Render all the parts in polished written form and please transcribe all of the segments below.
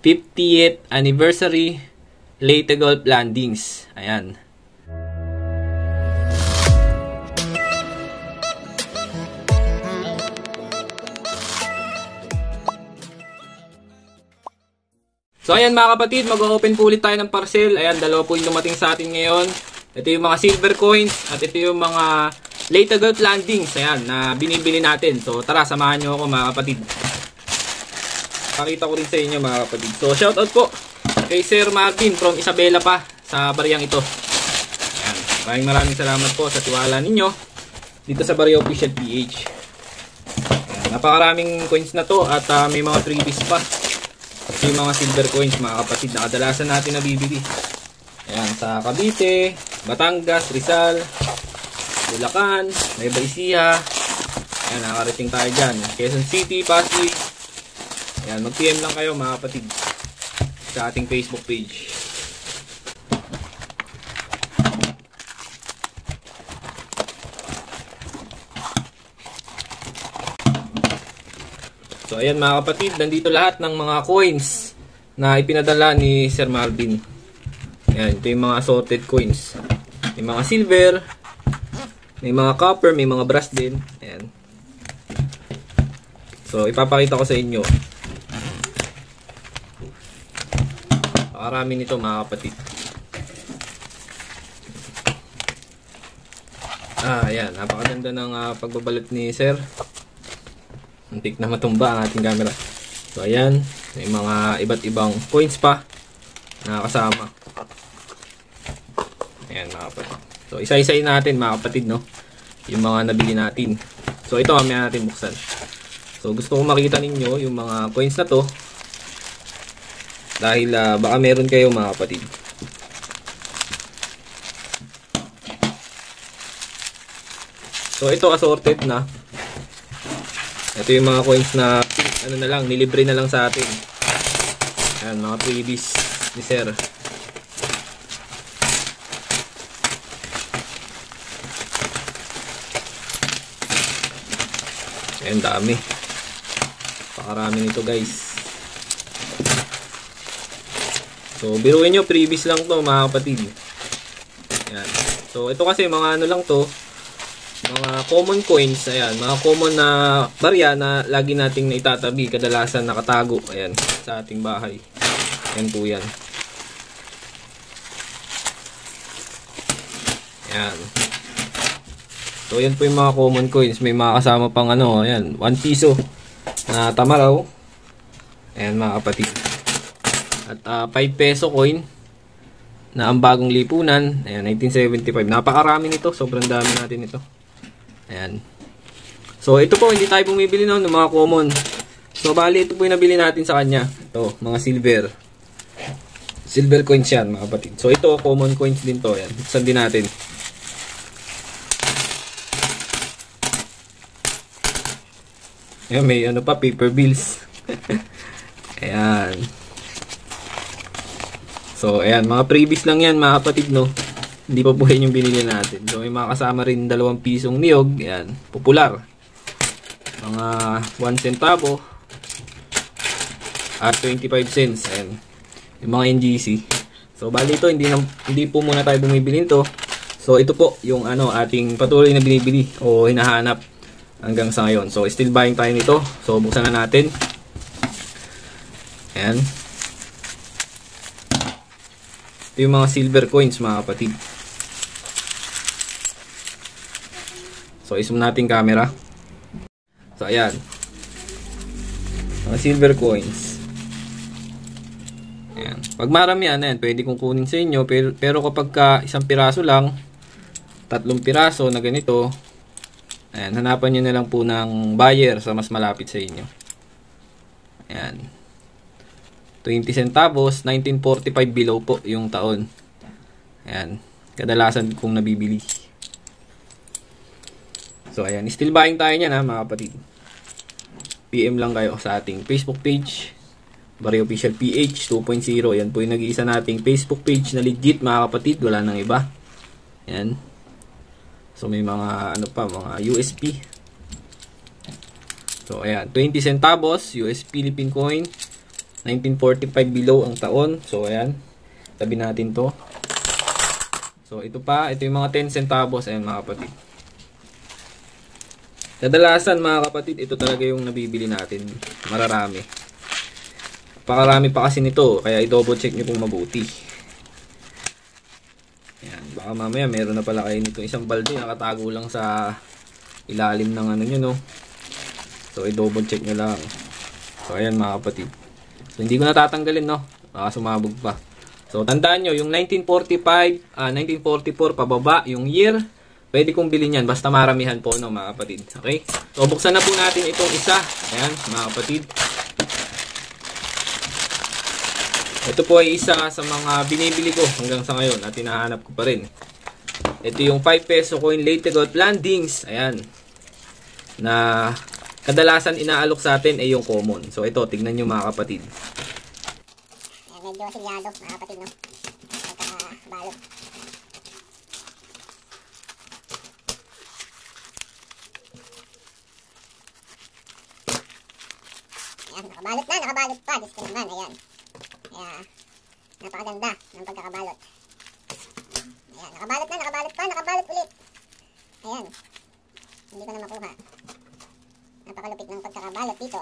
50th Anniversary Leyte Golf Landings. Ayan. So ayan mga kapatid, mag-open po ulit tayo ng parcel. Ayan, dalawa po yung dumating sa atin ngayon. Ito yung mga silver coins at ito yung mga Leyte Golf Landings, ayan, na binibili natin. So tara, samahan nyo ako mga kapatid. Pakita ko rin sa inyo mga kapatid. So shoutout po kay Sir Martin from Isabela pa sa bariyang ito. Ayan, maraming salamat po sa tiwala ninyo dito sa Barrio Official PH. Ayan, napakaraming coins na to at may mga freebies pa. Ito yung mga silver coins mga kapatid na kadalasan natin nabibili. Ayan, sa Cavite, Batangas, Rizal, Bulacan, Nueva Ecija. Ayan, nakarating tayo dyan. Quezon City, Pasig. Ayan, mag-PM lang kayo mga kapatid sa ating Facebook page. So ayan mga kapatid, nandito lahat ng mga coins na ipinadala ni Sir Marvin. Ayan, ito yung mga assorted coins. May mga silver, may mga copper, may mga brass din. Ayan. So ipapakita ko sa inyo. Napakarami nito mga kapatid. Ayan, napakaganda ng pagbabalot ni Sir. Muntik na matumba ang ating camera. So ayan, may mga iba't ibang coins pa na kasama. Ayan mga kapatid. So isa-isayin natin mga kapatid, no, yung mga nabili natin. So ito mamaya natin buksan. So gusto ko makita ninyo yung mga coins na to dahil baka meron kayo mga kapatid. So ito assorted na. Ito yung mga coins na ano na lang, nilibre na lang sa atin. Ayan, mga freebies ni Sir. Ayan, dami. Pakarami nito guys. So biruin nyo, freebies lang to mga kapatid. Ayan. So ito kasi mga ano lang to, mga common coins, ayan, mga common na barya na lagi nating naitatabi, kadalasan nakatago, ayan, sa ating bahay. Ayan po yan. Ayan. So, yan po yung mga common coins. May mga kasama pang ano, ayan, 1 piso na tamaraw. Ayan mga kapatid. At 5 peso coin na ang bagong lipunan. Ayan, 1975. Napakarami nito. Sobrang dami natin ito. Ayan. So, ito po, hindi tayo bumibili ng mga common. So, bali, ito po yung nabili natin sa kanya. Ito, mga silver. Silver coins yan, mga kapatid. So, ito, common coins din to. Ayan. Buksan din natin. Ayan, may ano pa, paper bills. Ayan. So, ayan, mga freebies lang yan, mga kapatid, no? Hindi pa po yun yung binili natin. So, may mga kasama rin 2 pisong niyog. Ayan, popular. Mga 1 centavo. At 25 cents. Ayan. Yung mga NGC. So, bali ito, hindi po muna tayo bumibili nito. So, ito po yung ano, ating patuloy na binibili o hinahanap hanggang sa ngayon. So, still buying tayo nito. So, buksan na natin. Ayan. Ito yung mga silver coins, mga kapatid. So, isum natin camera. So, ayan. Mga silver coins. Ayan. Pag marami yan, ayan, pwede kong kunin sa inyo. Pero kapag ka isang piraso lang, 3 piraso na ganito, ayan, hanapan nyo na lang po ng buyer sa mas malapit sa inyo. Ayan. 20 centavos, 1945 below po yung taon. Ayan. Kadalasan kong nabibili. So, ayan. Still buying tayo niyan, ha, mga kapatid. PM lang kayo sa ating Facebook page. Barrio Official PH 2.0. Ayan po yung nag-iisa nating Facebook page na legit, mga kapatid. Wala nang iba. Ayan. So, may mga, ano pa, mga USP. So, ayan. 20 centavos, US Philippine coin. 1945 below ang taon. So, ayan. Tabi natin to. So, ito yung mga 10 centavos. Ayan, mga kapatid. Kadalasan, mga kapatid, ito talaga yung nabibili natin. Mararami. Pakarami pa kasi nito. Kaya i-double check nyo kung mabuti. Ayan. Baka mamaya meron na pala kayo nito isang balde. Nakatago lang sa ilalim ng ano nyo, no? So, i-double check nyo lang. So, ayan, mga kapatid. So, hindi ko natatanggalin, no? Baka sumabog pa. So, tandaan nyo, yung 1945, 1944 pababa, yung year, pwede kong bilhin yan. Basta maramihan po, no, mga kapatid. Okay? So, buksan na po natin itong isa. Ayan, mga kapatid. Ito po ay isa sa mga binibili ko hanggang sa ngayon at hinahanap ko pa rin. Ito yung 5 peso coin late gold landings. Ayan. Na kadalasan inaalok sa atin ay yung common. So ito, tignan nyo mga kapatid. Ayan, medyo silyado mga kapatid, no? Pagkabalot. Ayan, nakabalot pa. Diyos ko naman, ayan. Kaya, napakaganda ng pagkakabalot. Ayan, nakabalot ulit. Ayan. Hindi ko na makuha. Napakalupit ng pagkakabalot dito.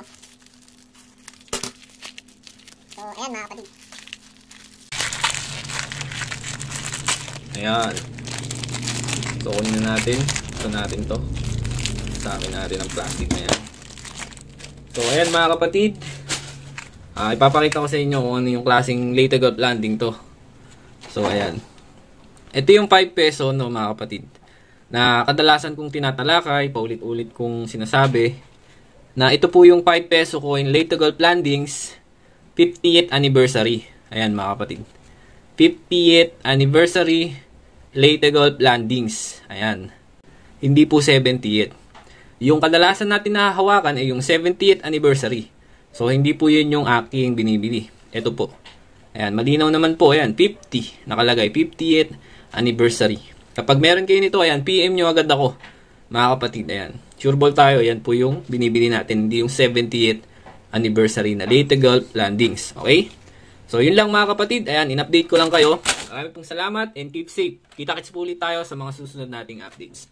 So, ayan mga kapatid. Ayan. So, kunin na natin. Ito natin to. Sa akin natin ang plastic na yan. So, ayan mga kapatid. Ipapakita ko sa inyo kung ano yung klaseng late gold landing to. So, ayan. Ito yung 5 peso, no, mga kapatid. Na kadalasan kong tinatalakay, paulit-ulit kong sinasabi, na ito po yung 5 peso coin late gold landings 50th anniversary. Ayan, mga kapatid. 50th anniversary late gold landings. Ayan. Hindi po 70th. Yung kadalasan natin nahahawakan ay yung 70th anniversary. So, hindi po yun yung aking binibili. Ito po. Ayan, malinaw naman po. Ayan, 50. Nakalagay, 50th anniversary. Kapag meron kayo nito, ayan, PM nyo agad ako. Mga kapatid, ayan. Sure ball tayo. Ayan po yung binibili natin. Hindi yung 70th anniversary na late gold landings. Okay? So, yun lang mga kapatid. Ayan, in-update ko lang kayo. Maraming pong salamat and keep safe. Kita-kits po ulit tayo sa mga susunod nating updates.